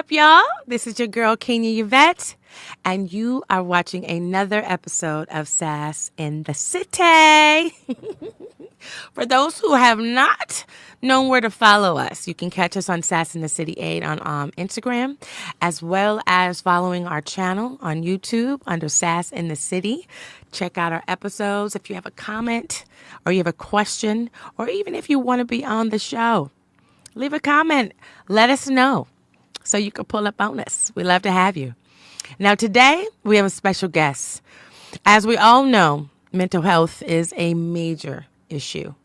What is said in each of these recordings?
up, y'all? This is your girl, Kenya Yvette, and you are watching another episode of Sass in the City. For those who have not known where to follow us, you can catch us on Sass in the City 8 on Instagram, as well as following our channel on YouTube under Sass in the City. Check out our episodes if you have a comment or you have a question, or even if you want to be on the show. Leave a comment. Let us know so you can pull up on us. We love to have you. Now, today, we have a special guest. As we all know, mental health is a major issue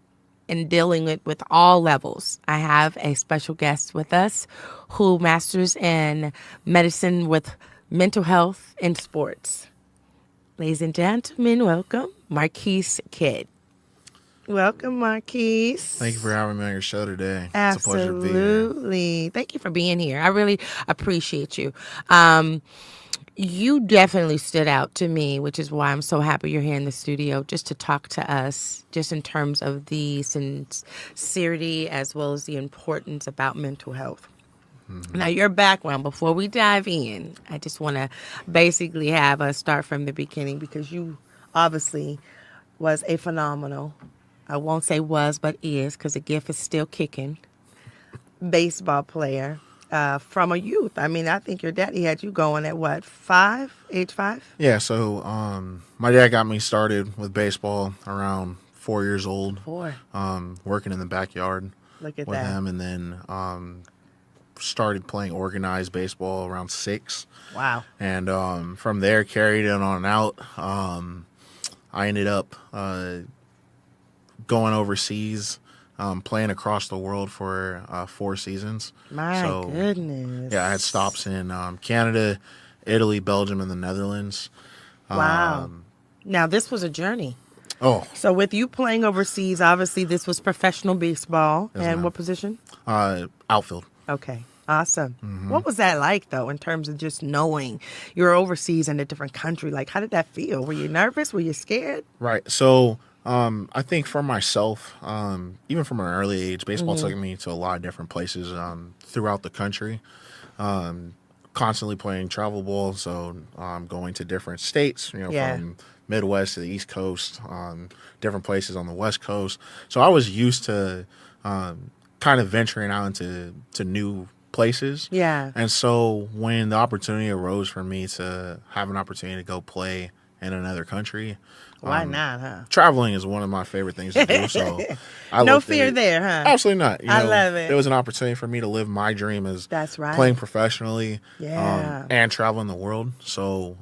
in dealing with all levels. I have a special guest with us who masters in medicine with mental health in sports. Ladies and gentlemen, welcome, Marquis Kidd. Welcome, Marquis. Thank you for having me on your show today. Absolutely. It's a pleasure to be here. Thank you for being here. I really appreciate you. You definitely stood out to me, which is why I'm so happy you're here in the studio just to talk to us, just in terms of the sincerity as well as the importance about mental health. Mm-hmm. Now, your background, before we dive in, I just want to basically have us start from the beginning, because you obviously was a phenomenal, I won't say was, but is, because the gift is still kicking, baseball player from a youth. I mean, I think your daddy had you going at what, age 5? Yeah, so my dad got me started with baseball around 4 years old. 4. Working in the backyard with him, and then started playing organized baseball around 6. Wow. And from there, carried it on out. I ended up going overseas, playing across the world for 4 seasons. My goodness. Yeah, I had stops in Canada, Italy, Belgium, and the Netherlands. Wow. Now, this was a journey. Oh. So with you playing overseas, obviously this was professional baseball. Yes, and ma'am. What position? Outfield. Okay. Awesome. Mm-hmm. What was that like, though, in terms of just knowing you're overseas in a different country? Like, how did that feel? Were you nervous? Were you scared? Right. So I think for myself, even from an early age, baseball Mm-hmm. took me to a lot of different places throughout the country. Constantly playing travel ball, so going to different states, from Midwest to the East Coast, different places on the West Coast. So I was used to kind of venturing out into new places. Yeah. And so when the opportunity arose for me to have an opportunity to go play in another country, why not, huh? Traveling is one of my favorite things to do. So no fear there, huh? Absolutely not. I love it. It was an opportunity for me to live my dream as That's right. playing professionally, Yeah. and traveling the world. So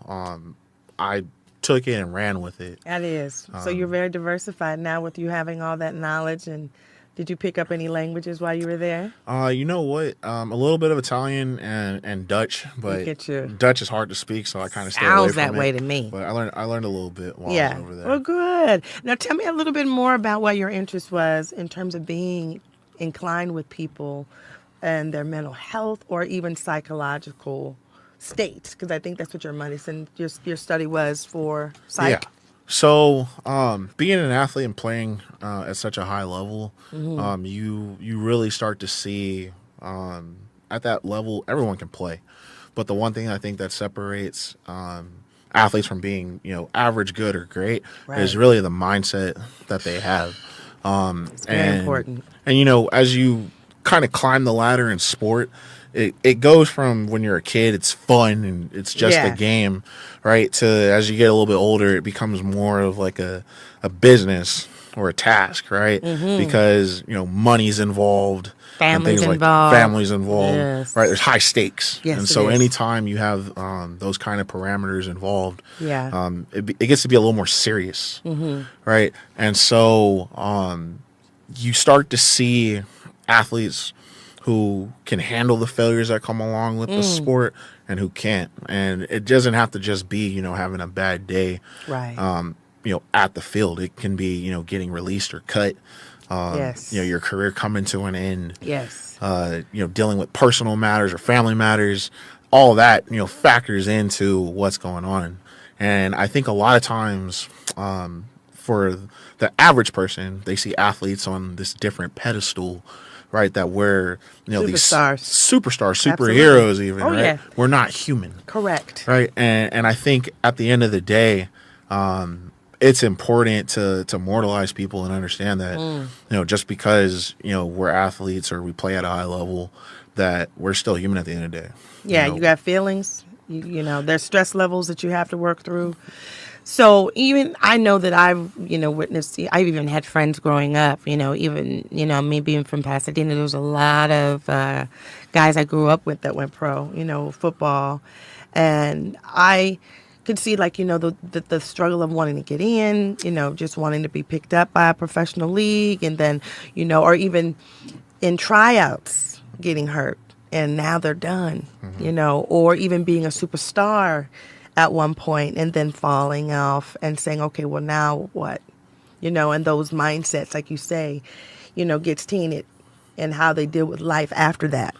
I took it and ran with it. That is. So you're very diversified now with you having all that knowledge. And did you pick up any languages while you were there? You know what? A little bit of Italian and Dutch, but Dutch is hard to speak, so I kind of stay away from it. Sounds that way to me. But I learned a little bit while I was over there. Well, good. Now tell me a little bit more about what your interest was in terms of being inclined with people and their mental health or even psychological states, because I think that's what your medicine, your study was for psych. Yeah. So, being an athlete and playing at such a high level, Mm-hmm. you really start to see at that level everyone can play, but the one thing I think that separates athletes from being average, good, or great is really the mindset that they have. It's very important. And as you kind of climb the ladder in sport, it goes from when you're a kid, it's fun and it's just a game, right? To as you get a little bit older, it becomes more of like a business or a task, right? Mm-hmm. Because, money's involved. Families and things involved. Like families involved, yes. Right? There's high stakes. Yes, and so anytime you have those kind of parameters involved, it gets to be a little more serious, right? And so you start to see athletes who can handle the failures that come along with the sport and who can't. And it doesn't have to just be, having a bad day, right? At the field. It can be, getting released or cut. Yes. Your career coming to an end. Yes. Dealing with personal matters or family matters. All that, factors into what's going on. And I think a lot of times, for the average person, they see athletes on this different pedestal, right? That we're, superstars, these superheroes, even, right? Yeah. We're not human. Correct. Right. And I think at the end of the day, it's important to mortalize people and understand that, just because, we're athletes or we play at a high level, that we're still human at the end of the day. Yeah. You got feelings, there's stress levels that you have to work through. So even I know that I've, witnessed, I've even had friends growing up, even, me being from Pasadena, there was a lot of guys I grew up with that went pro, football. And I could see the struggle of wanting to get in, just wanting to be picked up by a professional league. And then, or even in tryouts getting hurt and now they're done, or even being a superstar at one point and then falling off and saying, okay, well, now what? And those mindsets, like you say, gets tainted and how they deal with life after that.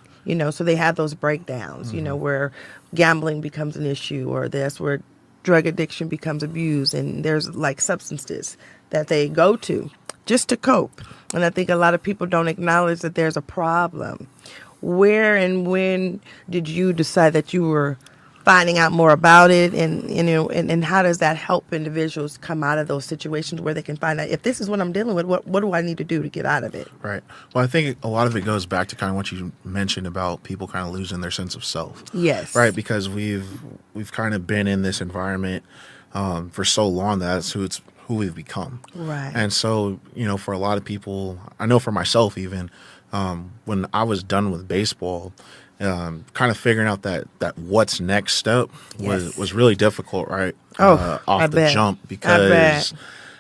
So they have those breakdowns, where gambling becomes an issue, or that's where drug addiction becomes abused. And there's substances that they go to just to cope. And I think a lot of people don't acknowledge that there's a problem. Where and when did you decide that you were finding out more about it, and how does that help individuals come out of those situations where they can find out, if this is what I'm dealing with, what do I need to do to get out of it? Right. Well, I think a lot of it goes back to kind of what you mentioned about people kind of losing their sense of self. Yes. Right. Because we've kind of been in this environment for so long that that's who we've become. Right. And so, for a lot of people, I know for myself even, when I was done with baseball, kind of figuring out that what's next step was really difficult, right? Off the jump, because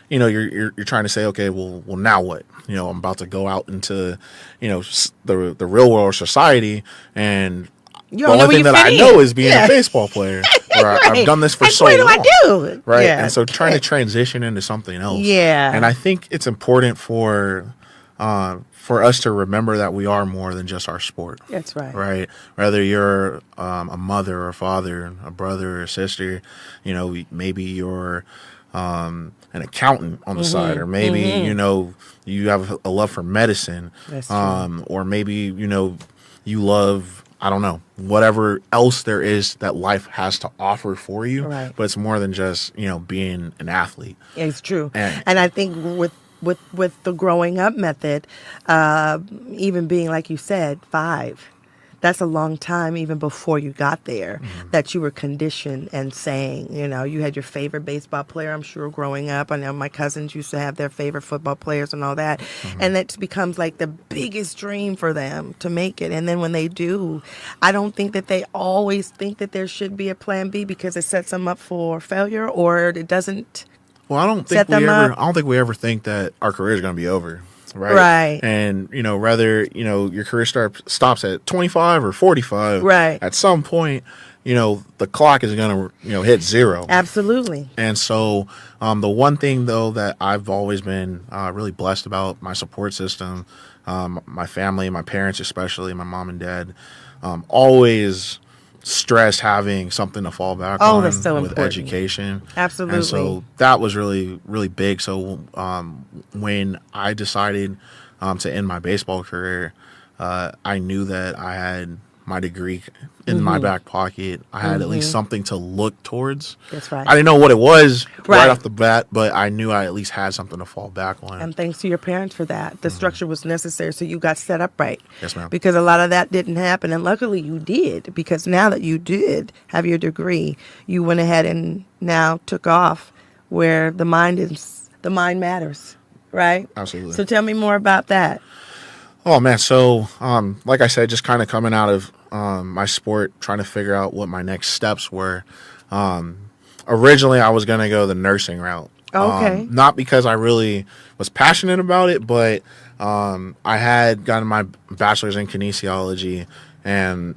you're trying to say, okay, well now what? I'm about to go out into the real world society, and the only thing that I know is being a baseball player. Right. I've done this for so long. What do I do? Right, and so trying to transition into something else. Yeah, and I think it's important for us to remember that we are more than just our sport. That's right. Right. Whether you're a mother or a father, a brother or a sister, maybe you're an accountant on the side, or maybe, you have a love for medicine. That's true. Or maybe, you love, I don't know, whatever else there is that life has to offer for you. Right. But it's more than just, being an athlete. It's true. And I think with the growing up method, even being, like you said, 5, that's a long time even before you got there, that you were conditioned and saying, you had your favorite baseball player, I'm sure, growing up. I know my cousins used to have their favorite football players and all that. And it becomes like the biggest dream for them to make it. And then when they do, I don't think that they always think that there should be a plan B, because it sets them up for failure, or it doesn't. Well, I don't think we ever think that our career is going to be over. Right. And, whether, your career stops at 25 or 45. Right. At some point, the clock is going to, hit 0. Absolutely. And so the one thing, though, that I've always been really blessed about, my support system, my family, my parents especially, my mom and dad, always stress having something to fall back on that's so with important. Education. Absolutely. And so that was really, really big. So when I decided to end my baseball career, I knew that I had my degree in my back pocket. I had at least something to look towards. That's right. I didn't know what it was right off the bat, but I knew I at least had something to fall back on. And thanks to your parents for that. The structure was necessary, so you got set up right. Yes, ma'am. Because a lot of that didn't happen, and luckily you did, because now that you did have your degree, you went ahead and now took off where the mind matters, right? Absolutely. So tell me more about that. Oh, man. So, like I said, just kind of coming out of my sport, trying to figure out what my next steps were. Originally, I was going to go the nursing route. Okay. Not because I really was passionate about it, but I had gotten my bachelor's in kinesiology, and,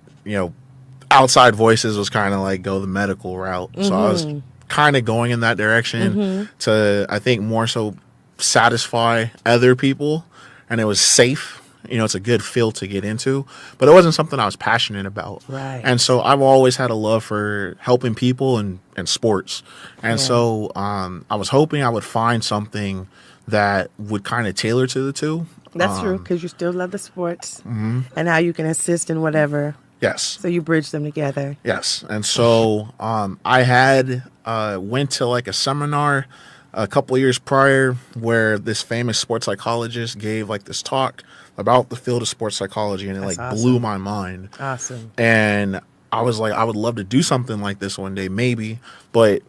outside voices was kind of like go the medical route. So I was kind of going in that direction to, I think, more so satisfy other people, and it was safe. It's a good field to get into, but it wasn't something I was passionate about. Right. And so I've always had a love for helping people and sports. And so I was hoping I would find something that would kind of tailor to the two. That's true, because you still love the sports and how you can assist in whatever. Yes. So you bridge them together. Yes. And so I had went to like a seminar a couple of years prior where this famous sports psychologist gave like this talk about the field of sports psychology, and it That's like awesome. blew my mind. Awesome. And I was like, I would love to do something like this one day, maybe, but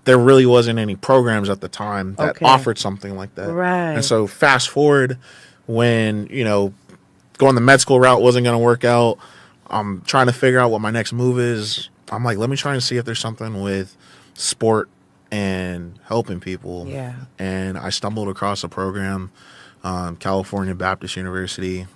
there really wasn't any programs at the time that offered something like that. Right. And so fast forward when, going the med school route wasn't going to work out. I'm trying to figure out what my next move is. I'm like, let me try and see if there's something with sport and helping people. Yeah. And I stumbled across a program, California Baptist University.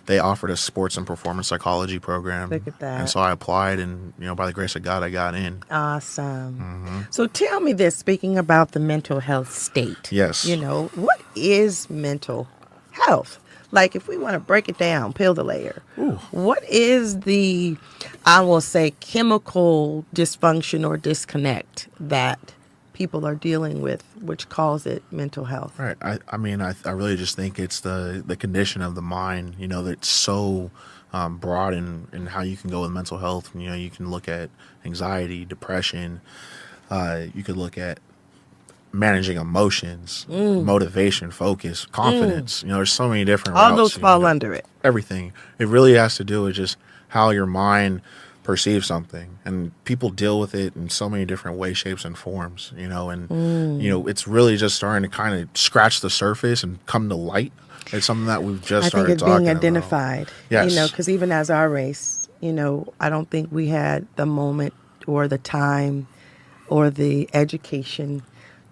They offered a sports and performance psychology program. Look at that. And so I applied, and by the grace of God, I got in. Awesome. So tell me this, speaking about the mental health state. Yes. What is mental health? Like, if we want to break it down, peel the layer, what is the, I will say, chemical dysfunction or disconnect that people are dealing with, which calls it mental health? Right. I really just think it's the condition of the mind, that's so broad in how you can go with mental health. You can look at anxiety, depression. You could look at managing emotions, motivation, focus, confidence. There's so many different All routes, those fall under it. Everything. It really has to do with just how your mind perceive something, and people deal with it in so many different ways, shapes, and forms, it's really just starting to kind of scratch the surface and come to light. It's something that we've just started talking about. I think it's being identified, yes. Because even as our race, I don't think we had the moment or the time or the education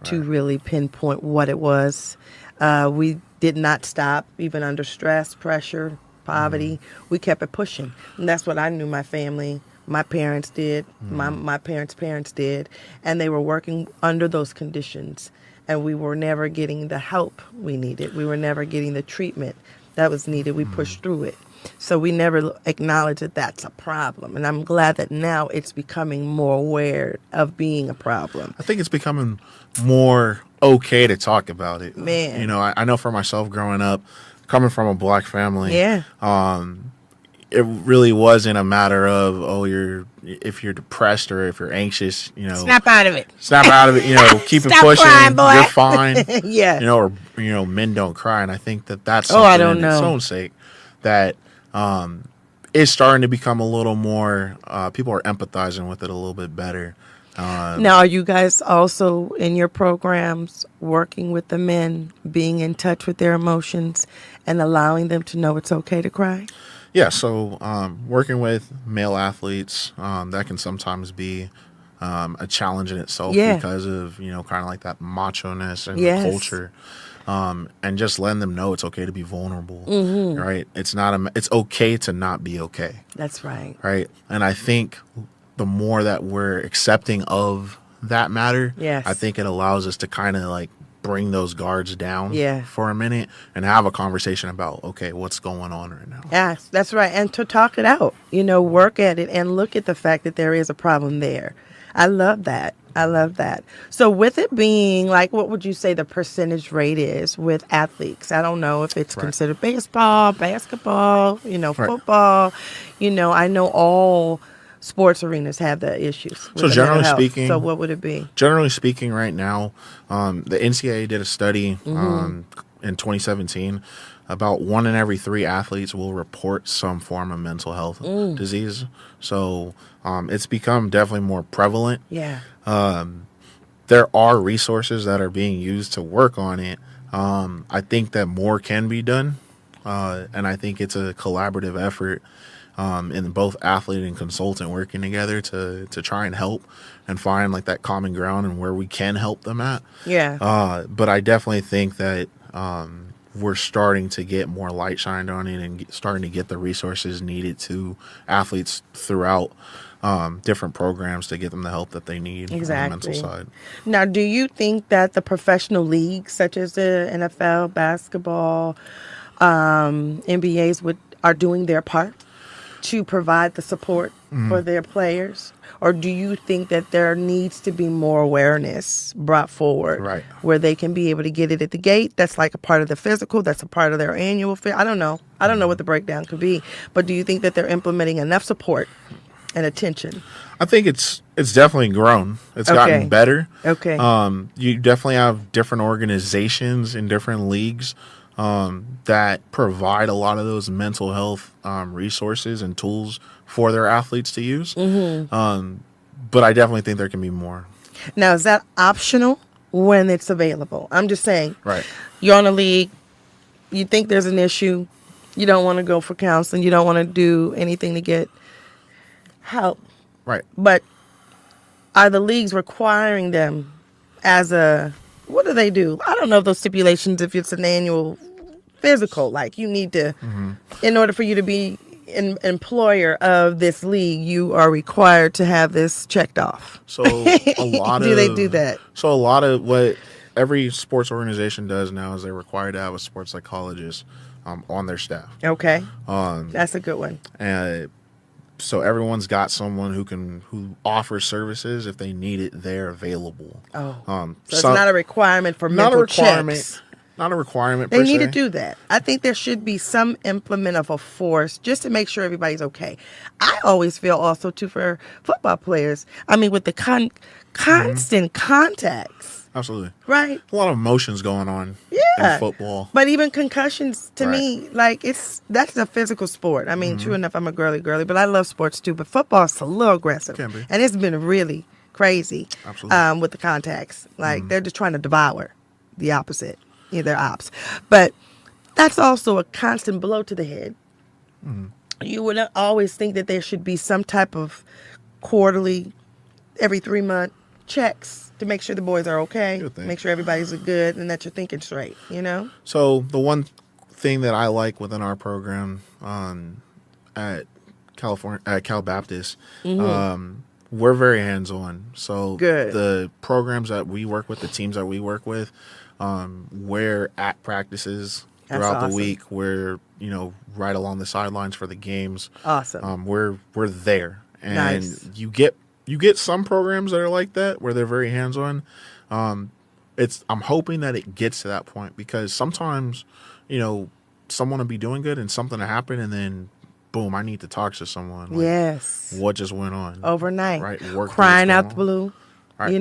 to really pinpoint what it was. We did not stop, even under stress, pressure, poverty. We kept it pushing. And that's what I knew my family, my parents did, my parents' parents did. And they were working under those conditions. And we were never getting the help we needed. We were never getting the treatment that was needed. We pushed through it. So we never acknowledged that that's a problem. And I'm glad that now it's becoming more aware of being a problem. I think it's becoming more okay to talk about it. Man. I know for myself growing up, coming from a black family, it really wasn't a matter of, if you're depressed or if you're anxious, snap out of it. Snap out of it, keep it pushing. Crying, boy. You're fine. Yeah. Or men don't cry. And I think that's something in its own sake that is starting to become a little more, people are empathizing with it a little bit better. Now, are you guys also in your programs working with the men, being in touch with their emotions and allowing them to know it's okay to cry? Yeah, so working with male athletes, that can sometimes be a challenge in itself because of, kind of like that macho-ness and the culture. And just letting them know it's okay to be vulnerable, right? It's okay to not be okay. That's right. Right? And I think the more that we're accepting of that matter, I think it allows us to kind of like bring those guards down for a minute and have a conversation about, okay, what's going on right now? Yes, that's right. And to talk it out, work at it and look at the fact that there is a problem there. I love that. So with it being like, what would you say the percentage rate is with athletes? I don't know if it's considered baseball, basketball, football. I know all sports arenas have the issues. So generally speaking, so what would it be? Generally speaking, right now, the NCAA did a study in 2017. About 1 in every 3 athletes will report some form of mental health disease. So it's become definitely more prevalent. Yeah. There are resources that are being used to work on it. I think that more can be done. And I think it's a collaborative effort in both athlete and consultant working together to try and help and find like that common ground and where we can help them at. Yeah. But I definitely think that we're starting to get more light shined on it and starting to get the resources needed to athletes throughout different programs to get them the help that they need on the mental side. Now, do you think that the professional leagues such as the NFL, basketball, NBAs are doing their part? to provide the support for their players? Or do you think that there needs to be more awareness brought forward where they can be able to get it at the gate? That's like a part of the physical. That's a part of their annual I don't know. I don't know what the breakdown could be. But do you think that they're implementing enough support and attention? I think it's definitely grown. It's gotten better. Okay. You definitely have different organizations in different leagues that provide a lot of those mental health resources and tools for their athletes to use. But I definitely think there can be more. Now, is that optional when it's available? I'm just saying. Right. You're on a league. You think there's an issue. You don't want to go for counseling. You don't want to do anything to get help. Right. But are the leagues requiring them as a, what do they do? I don't know if those stipulations, if it's an annual physical, like you need to, in order for you to be an employer of this league, you are required to have this checked off. So a lot do they do that? So a lot of what every sports organization does now is they're required to have a sports psychologist on their staff. Okay. That's a good one. And so everyone's got someone who offers services if they need it. They're available. So it's not a requirement for mental checks. Not a requirement. They need to do that. I think there should be some implement of a force just to make sure everybody's okay. I always feel also too for football players. I mean, with the constant contacts. Absolutely. Right. A lot of emotions going on in football. But even concussions, to me, like that's a physical sport. I mean, true enough, I'm a girly, but I love sports too. But football's a little aggressive. Can be. And it's been really crazy. Absolutely. With the contacts. Like they're just trying to devour the opposite. They're ops. But that's also a constant blow to the head. You would always think that there should be some type of quarterly, every 3-month checks to make sure the boys are okay, make sure everybody's good, and that you're thinking straight, So the one thing that I like within our program at Cal Baptist, we're very hands-on. So the programs that we work with, the teams that we work with, we're at practices throughout the week. We're, right along the sidelines for the games. Awesome. We're there. And you get some programs that are like that where they're very hands-on. I'm hoping that it gets to that point because sometimes, someone will be doing good and something will happen and then boom, I need to talk to someone. Yes. What just went on? Overnight. Right. Crying out the blue. Right.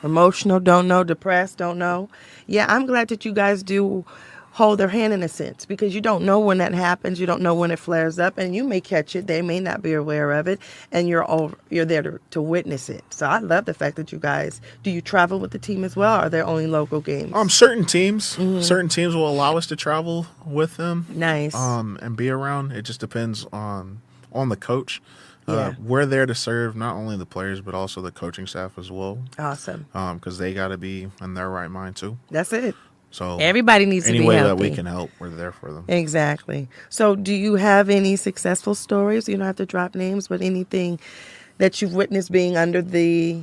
Emotional, don't know, depressed, don't know. Yeah, I'm glad that you guys do hold their hand in a sense because you don't know when that happens. You don't know when it flares up, and you may catch it. They may not be aware of it, and you're there to witness it. So I love the fact that you guys, do you travel with the team as well, or are there only local games? Certain teams will allow us to travel with them. Nice. And be around. It just depends on the coach. Yeah. We're there to serve not only the players but also the coaching staff as well. Awesome. Because they got to be in their right mind too. That's it. So everybody needs to be healthy. Any way that we can help, we're there for them. Exactly. So do you have any successful stories? You don't have to drop names, but anything that you've witnessed being under the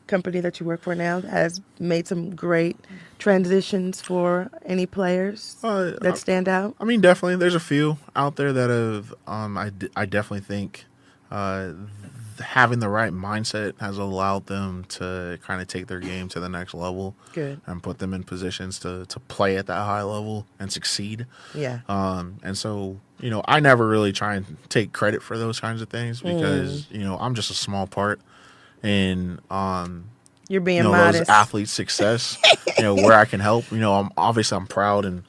company that you work for now has made some great transitions for any players that stand out? I mean, definitely. There's a few out there that have, I definitely think having the right mindset has allowed them to kind of take their game to the next level. Good. And put them in positions to play at that high level and succeed. Yeah. And so, I never really try and take credit for those kinds of things because, I'm just a small part in you're being modest. Those athletes' success, where I can help. I'm proud and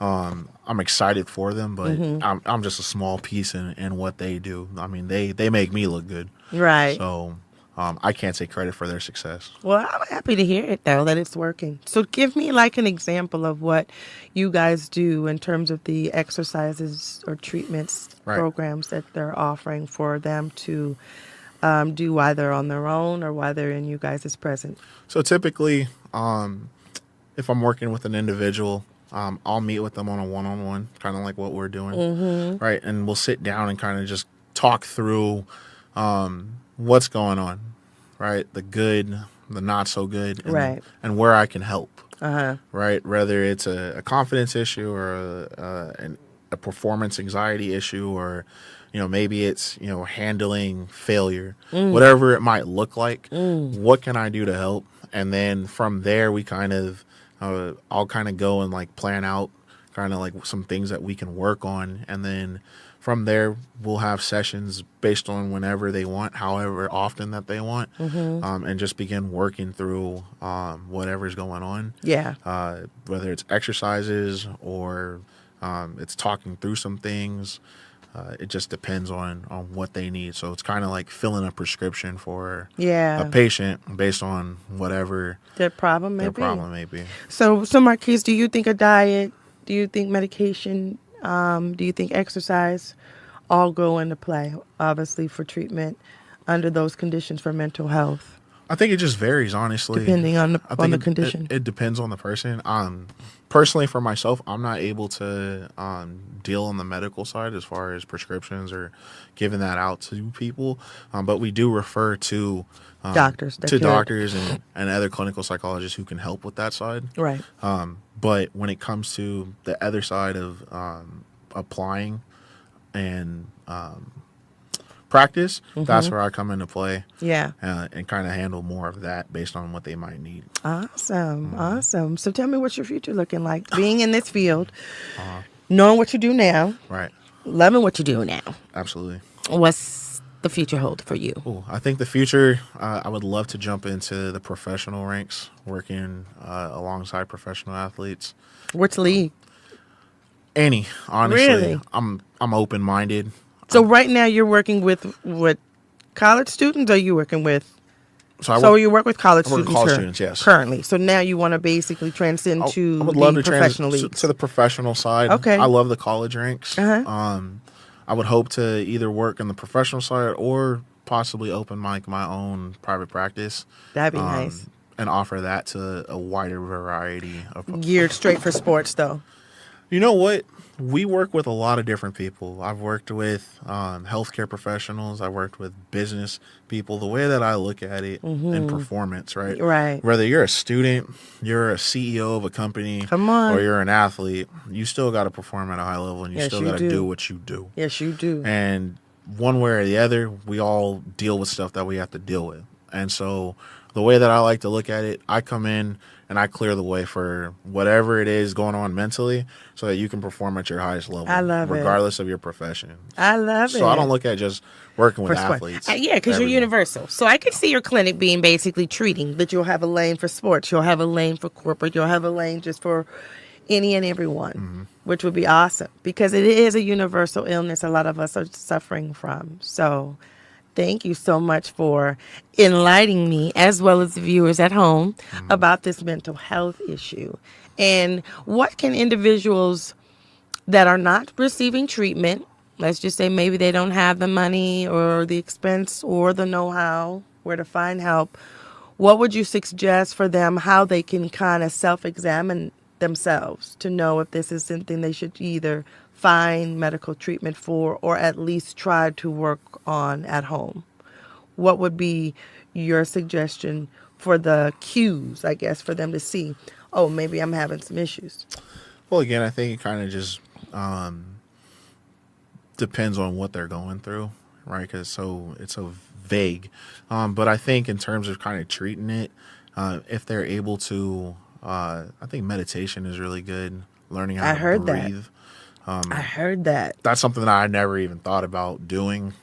I'm excited for them, but I'm just a small piece in what they do. I mean, they make me look good. Right. So I can't take credit for their success. Well, I'm happy to hear it, though, that it's working. So give me like an example of what you guys do in terms of the exercises or treatments, programs that they're offering for them to do while they're on their own or while they're in you guys' present. So typically, if I'm working with an individual, I'll meet with them on a one-on-one, kind of like what we're doing, right? And we'll sit down and kind of just talk through what's going on, right? The good, the not so good, and where I can help, right? Whether it's a confidence issue or a performance anxiety issue or, maybe it's, handling failure, whatever it might look like. What can I do to help? And then from there, we kind of, I'll kind of go and like plan out kind of like some things that we can work on. And then from there, we'll have sessions based on whenever they want, however often that they want, and just begin working through whatever's going on. Yeah. Whether it's exercises or it's talking through some things. It just depends on what they need. So it's kind of like filling a prescription for a patient based on whatever their problem may be. So Marquis, do you think a diet, do you think medication, do you think exercise all go into play, obviously, for treatment under those conditions for mental health? I think it just varies, honestly. Depending on the condition. It depends on the person. Personally, for myself, I'm not able to deal on the medical side as far as prescriptions or giving that out to people. But we do refer to doctors and other clinical psychologists who can help with that side. Right. But when it comes to the other side of applying and practice, that's where I come into play. Yeah. And kind of handle more of that based on what they might need. Awesome. So tell me, what's your future looking like? Being in this field, knowing what you do now, right? Loving what you do now. Absolutely. What's the future hold for you? Ooh, I think the future, I would love to jump into the professional ranks, working alongside professional athletes. Which league? Any, honestly. Really? I'm open-minded. So right now you're working with college students, or are you working with? So you work with college students, yes. Currently. So now you want to basically transcend to the professional leagues. To the professional side. Okay. I love the college ranks. I would hope to either work on the professional side or possibly open my own private practice. That'd be nice. And offer that to a wider variety of geared straight for sports, though. You know what? We work with a lot of different people. I've worked with healthcare professionals. I've worked with business people. The way that I look at it in performance, right? Right. Whether you're a student, you're a CEO of a company, or you're an athlete, you still got to perform at a high level, and you still got to do what you do. Yes, you do. And one way or the other, we all deal with stuff that we have to deal with. And so the way that I like to look at it, I come in and I clear the way for whatever it is going on mentally so that you can perform at your highest level. I love it. Regardless of your profession. I love it. So I don't look at just working with athletes. Yeah, because you're universal. So I could see your clinic being basically treating, that you'll have a lane for sports, you'll have a lane for corporate, you'll have a lane just for any and everyone, which would be awesome, because it is a universal illness a lot of us are suffering from. So thank you so much for enlightening me, as well as the viewers at home, about this mental health issue. And what can individuals that are not receiving treatment, let's just say maybe they don't have the money or the expense or the know-how where to find help, what would you suggest for them, how they can kind of self-examine themselves to know if this is something they should either find medical treatment for or at least try to work on at home? What would be your suggestion for the cues, I guess, for them to see, oh, maybe I'm having some issues? Well, again, I think it kind of just depends on what they're going through, right? Because it's so vague. But I think in terms of kind of treating it, if they're able to, I think meditation is really good. Learning how to breathe. I heard that. That's something that I never even thought about doing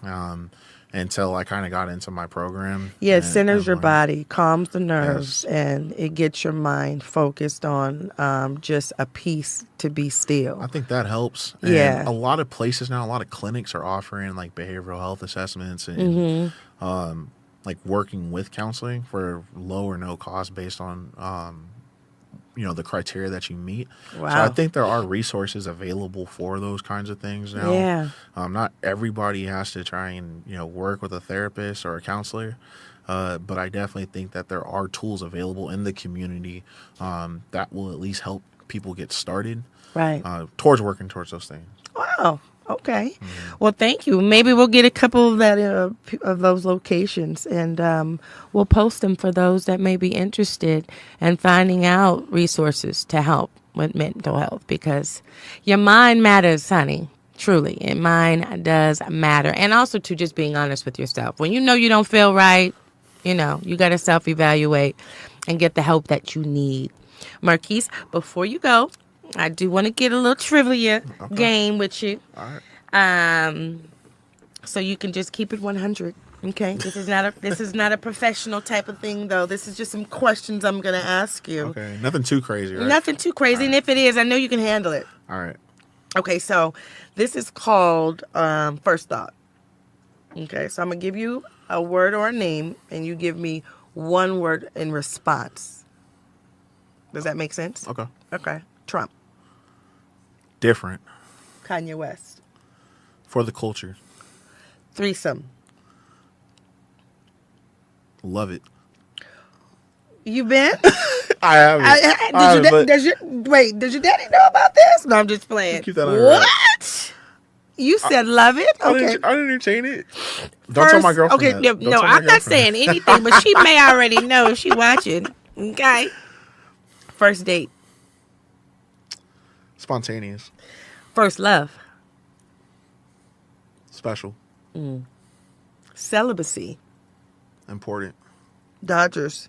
until I kind of got into my program. Yeah, it centers your body, calms the nerves, and it gets your mind focused on just a peace to be still. I think that helps. And a lot of places now, a lot of clinics are offering like behavioral health assessments and like working with counseling for low or no cost based on the criteria that you meet. Wow. So I think there are resources available for those kinds of things now. Yeah. Not everybody has to try and, work with a therapist or a counselor. But I definitely think that there are tools available in the community that will at least help people get started towards working towards those things. Wow. Okay. Well, thank you. Maybe we'll get a couple of that of those locations, and we'll post them for those that may be interested in finding out resources to help with mental health, because your mind matters, honey. Truly. And mine does matter. And also to just being honest with yourself. When you know you don't feel right, you got to self-evaluate and get the help that you need. Marquis, before you go, I do want to get a little trivia game with you. All right. So you can just keep it 100. Okay, this is not a professional type of thing, though. This is just some questions I'm gonna ask you. Okay, nothing too crazy, right? Nothing too crazy, and if it is, I know you can handle it. All right. Okay, so this is called First Thought. Okay, so I'm gonna give you a word or a name, and you give me one word in response. Does that make sense? Okay. Okay. Trump. Different. Kanye West. For the culture. Threesome. Love it. You been? I haven't. Does your daddy know about this? No, I'm just playing. Keep that on What? You said love it? Okay. I didn't entertain it. Don't tell my girlfriend. Okay, that. no, I'm not saying anything, but she may already know if she watching. Okay. First date. Spontaneous. First love. Special. Celibacy. Important. Dodgers.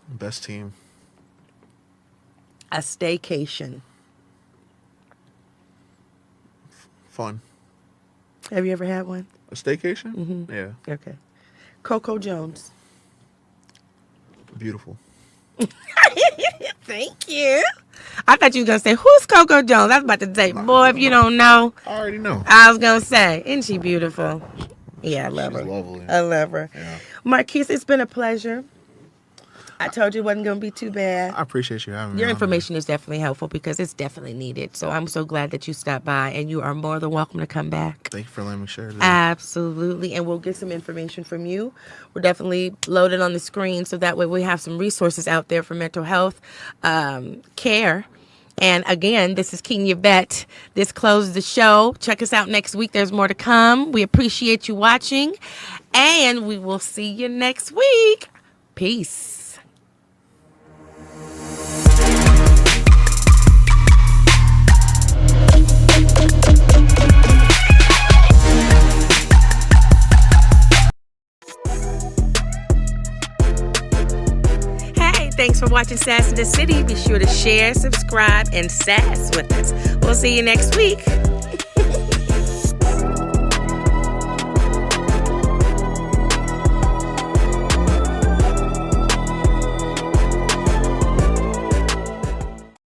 Best team. A staycation. Fun. Have you ever had one? A staycation? Mm-hmm. Yeah. Okay. Coco Jones. Beautiful. Thank you. I thought you were going to say, who's Coco Jones? I was about to say, boy, if you don't know. I already know. I was going to say, isn't she beautiful? Yeah, I love her. She's lovely. I love her. Yeah. Marquis, it's been a pleasure. I told you it wasn't going to be too bad. I appreciate you having me. Your information is definitely helpful because it's definitely needed. So I'm so glad that you stopped by, and you are more than welcome to come back. Thank you for letting me share today. Absolutely. And we'll get some information from you. We're definitely loaded on the screen so that way we have some resources out there for mental health care. And again, this is Kenya Vet. This closes the show. Check us out next week. There's more to come. We appreciate you watching, and we will see you next week. Peace. Thanks for watching Sass in the City. Be sure to share, subscribe, and sass with us. We'll see you next week.